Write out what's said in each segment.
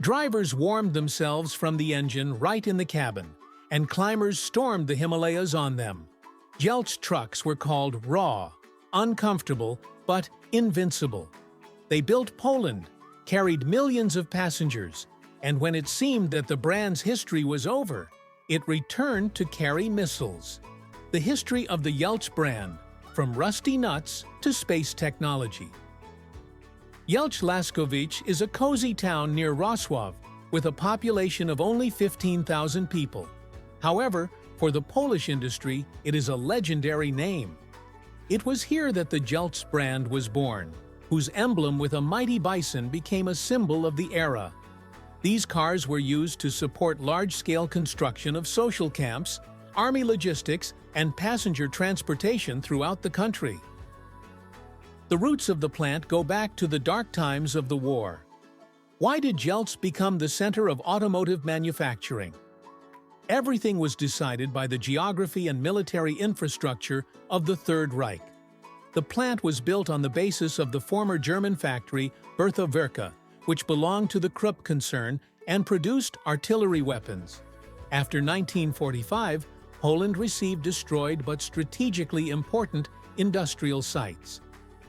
Drivers warmed themselves from the engine right in the cabin, and climbers stormed the Himalayas on them. Jelcz trucks were called raw, uncomfortable, but invincible. They built Poland, carried millions of passengers, and when it seemed that the brand's history was over, it returned to carry missiles. The history of the Jelcz brand, from rusty nuts to space technology. Jelcz-Laskowice is a cozy town near Wrocław with a population of only 15,000 people. However, for the Polish industry, it is a legendary name. It was here that the Jelcz brand was born, whose emblem with a mighty bison became a symbol of the era. These cars were used to support large-scale construction of social camps, army logistics, and passenger transportation throughout the country. The roots of the plant go back to the dark times of the war. Why did Jelcz become the center of automotive manufacturing? Everything was decided by the geography and military infrastructure of the Third Reich. The plant was built on the basis of the former German factory Bertha Werke, which belonged to the Krupp concern and produced artillery weapons. After 1945, Poland received destroyed but strategically important industrial sites.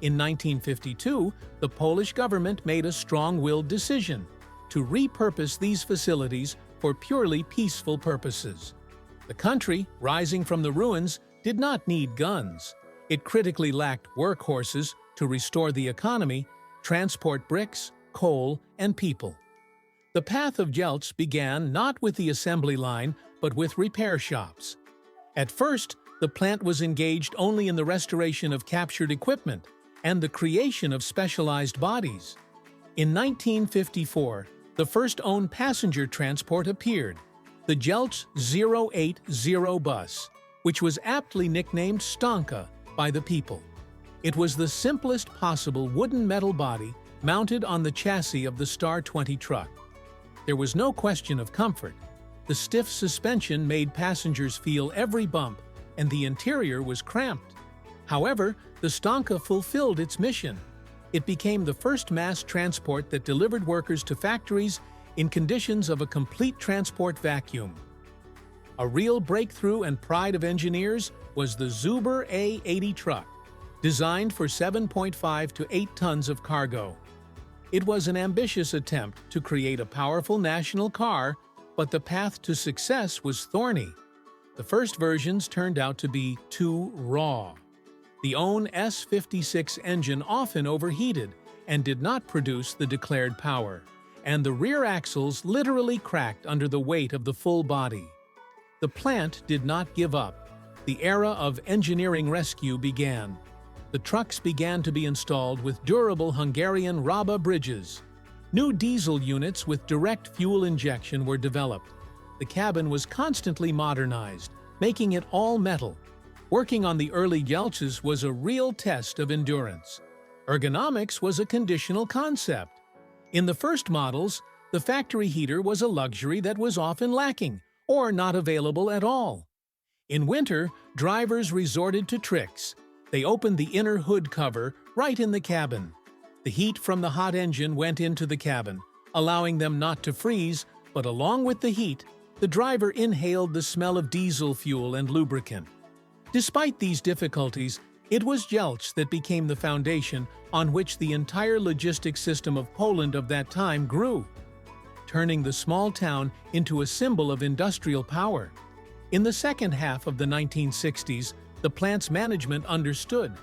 In 1952, the Polish government made a strong-willed decision to repurpose these facilities for purely peaceful purposes. The country, rising from the ruins, did not need guns. It critically lacked workhorses to restore the economy, transport bricks, coal, and people. The path of Jelcz began not with the assembly line, but with repair shops. At first, the plant was engaged only in the restoration of captured equipment and the creation of specialized bodies. In 1954, the first own passenger transport appeared, the Jelcz 080 bus, which was aptly nicknamed Stanka by the people. It was the simplest possible wooden metal body mounted on the chassis of the Star 20 truck. There was no question of comfort. The stiff suspension made passengers feel every bump, and the interior was cramped. However, the Stanka fulfilled its mission. It became the first mass transport that delivered workers to factories in conditions of a complete transport vacuum. A real breakthrough and pride of engineers was the Zubr A80 truck, designed for 7.5 to 8 tons of cargo. It was an ambitious attempt to create a powerful national car, but the path to success was thorny. The first versions turned out to be too raw. The own S56 engine often overheated and did not produce the declared power, and the rear axles literally cracked under the weight of the full body. The plant did not give up. The era of engineering rescue began. The trucks began to be installed with durable Hungarian Raba bridges. New diesel units with direct fuel injection were developed. The cabin was constantly modernized, making it all metal. Working on the early Jelczes was a real test of endurance. Ergonomics was a conditional concept. In the first models, the factory heater was a luxury that was often lacking or not available at all. In winter, drivers resorted to tricks. They opened the inner hood cover right in the cabin. The heat from the hot engine went into the cabin, allowing them not to freeze, but along with the heat, the driver inhaled the smell of diesel fuel and lubricant. Despite these difficulties, it was Jelcz that became the foundation on which the entire logistics system of Poland of that time grew, turning the small town into a symbol of industrial power. In the second half of the 1960s, the plant's management understood.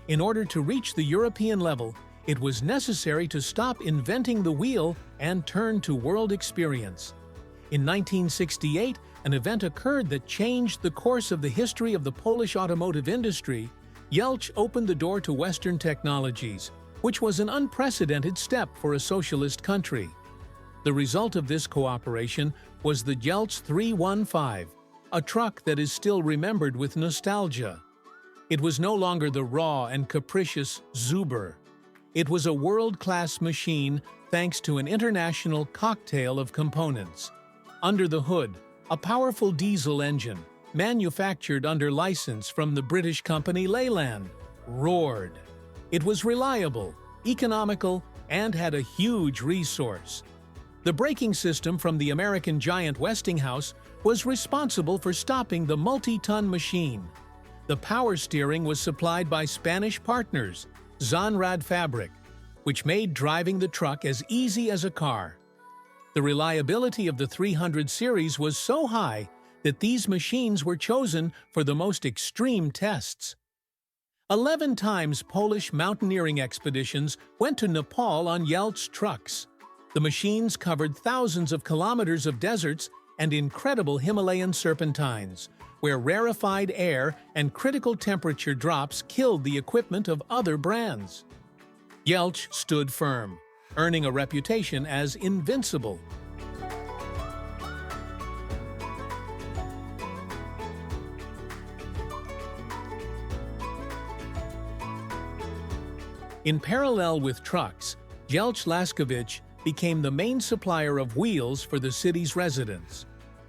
In order to reach the European level, it was necessary to stop inventing the wheel and turn to world experience. In 1968, an event occurred that changed the course of the history of the Polish automotive industry. Jelcz opened the door to Western technologies, which was an unprecedented step for a socialist country. The result of this cooperation was the Jelcz 315, a truck that is still remembered with nostalgia. It was no longer the raw and capricious Zubr. It was a world-class machine thanks to an international cocktail of components. Under the hood, a powerful diesel engine, manufactured under license from the British company Leyland, roared. It was reliable, economical, and had a huge resource. The braking system from the American giant Westinghouse was responsible for stopping the multi-ton machine. The power steering was supplied by Spanish partners, Zonrad Fabric, which made driving the truck as easy as a car. The reliability of the 300 series was so high that these machines were chosen for the most extreme tests. 11 times Polish mountaineering expeditions went to Nepal on Jelcz trucks. The machines covered thousands of kilometers of deserts and incredible Himalayan serpentines, where rarefied air and critical temperature drops killed the equipment of other brands. Jelcz stood firm, earning a reputation as invincible. In parallel with trucks, Jelcz-Laskowice became the main supplier of wheels for the city's residents.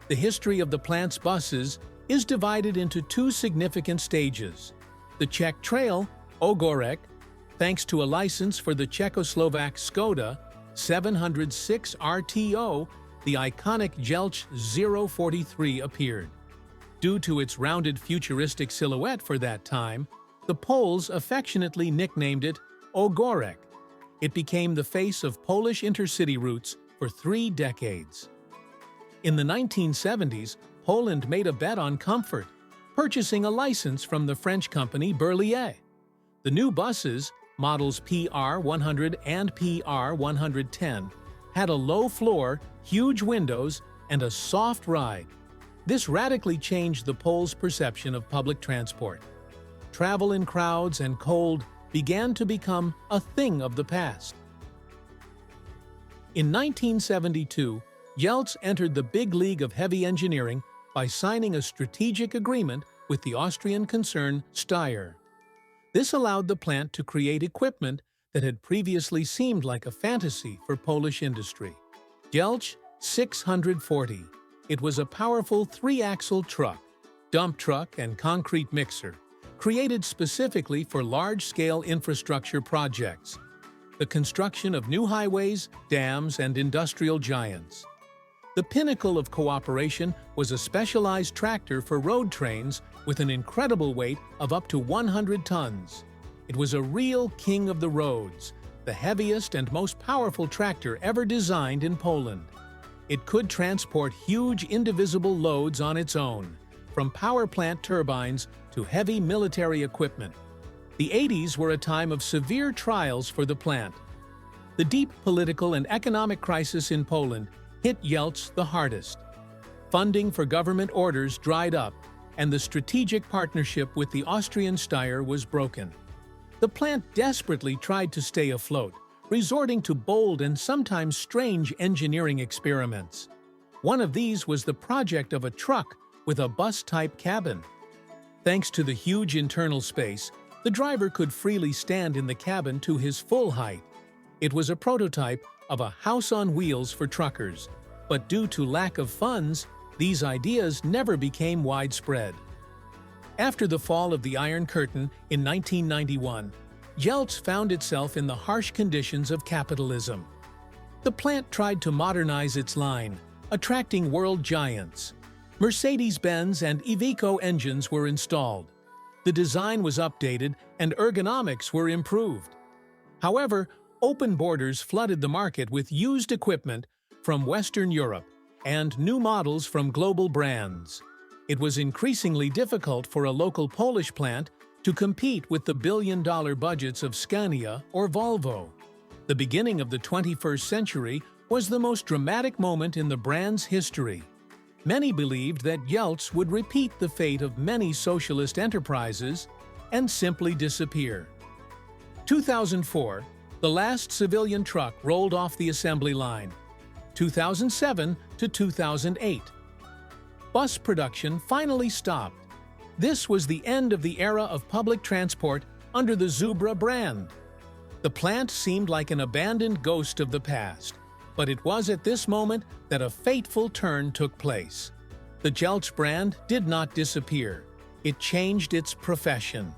The history of the plant's buses is divided into two significant stages. The Czech Trail, Ogorek, thanks to a license for the Czechoslovak Skoda 706 RTO, the iconic Jelcz 043 appeared. Due to its rounded futuristic silhouette for that time, the Poles affectionately nicknamed it Ogorek. It became the face of Polish intercity routes for 3 decades. In the 1970s, Poland made a bet on comfort, purchasing a license from the French company Berliet. The new buses, models PR100 and PR110, had a low floor, huge windows, and a soft ride. This radically changed the Poles' perception of public transport. Travel in crowds and cold began to become a thing of the past. In 1972, Jelcz entered the big league of heavy engineering by signing a strategic agreement with the Austrian concern Steyr. This allowed the plant to create equipment that had previously seemed like a fantasy for Polish industry. Jelcz 640. It was a powerful 3-axle truck, dump truck, and concrete mixer, created specifically for large-scale infrastructure projects, the construction of new highways, dams, and industrial giants. The pinnacle of cooperation was a specialized tractor for road trains with an incredible weight of up to 100 tons. It was a real king of the roads, the heaviest and most powerful tractor ever designed in Poland. It could transport huge indivisible loads on its own, from power plant turbines to heavy military equipment. The 80s were a time of severe trials for the plant. The deep political and economic crisis in Poland hit Jelcz the hardest. Funding for government orders dried up, and the strategic partnership with the Austrian Steyr was broken. The plant desperately tried to stay afloat, resorting to bold and sometimes strange engineering experiments. One of these was the project of a truck with a bus-type cabin. Thanks to the huge internal space, the driver could freely stand in the cabin to his full height. It was a prototype of a house on wheels for truckers, but due to lack of funds, these ideas never became widespread. After the fall of the Iron Curtain in 1991, Jelcz found itself in the harsh conditions of capitalism. The plant tried to modernize its line, attracting world giants. Mercedes-Benz and Iveco engines were installed. The design was updated and ergonomics were improved. However, open borders flooded the market with used equipment from Western Europe and new models from global brands. It was increasingly difficult for a local Polish plant to compete with the billion-dollar budgets of Scania or Volvo. The beginning of the 21st century was the most dramatic moment in the brand's history. Many believed that Jelcz would repeat the fate of many socialist enterprises and simply disappear. 2004, the last civilian truck rolled off the assembly line. 2007 to 2008. Bus production finally stopped. This was the end of the era of public transport under the Zubr brand. The plant seemed like an abandoned ghost of the past, but it was at this moment that a fateful turn took place. The Jelcz brand did not disappear. It changed its profession.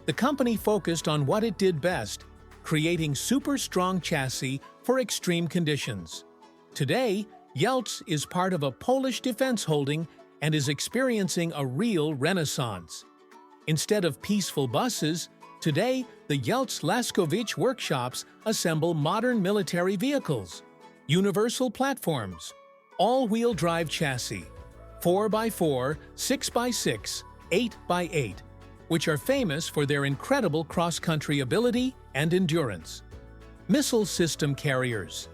The company focused on what it did best, creating super strong chassis for extreme conditions. Today, Jelcz is part of a Polish defense holding and is experiencing a real renaissance. Instead of peaceful buses, today the Jelcz-Laskowice workshops assemble modern military vehicles, universal platforms, all-wheel drive chassis, 4x4, 6x6, 8x8, which are famous for their incredible cross-country ability and endurance. Missile system carriers.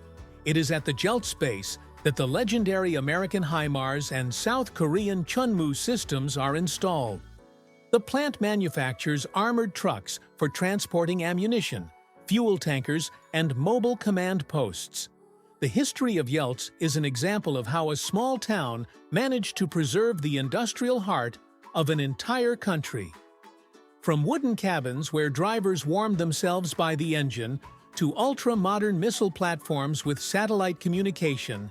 It is at the Jelcz base that the legendary American HIMARS and South Korean Chunmoo systems are installed. The plant manufactures armored trucks for transporting ammunition, fuel tankers, and mobile command posts. The history of Jelcz is an example of how a small town managed to preserve the industrial heart of an entire country. From wooden cabins where drivers warmed themselves by the engine to ultra-modern missile platforms with satellite communication,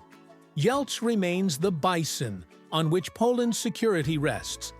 Jelcz remains the bison on which Poland's security rests.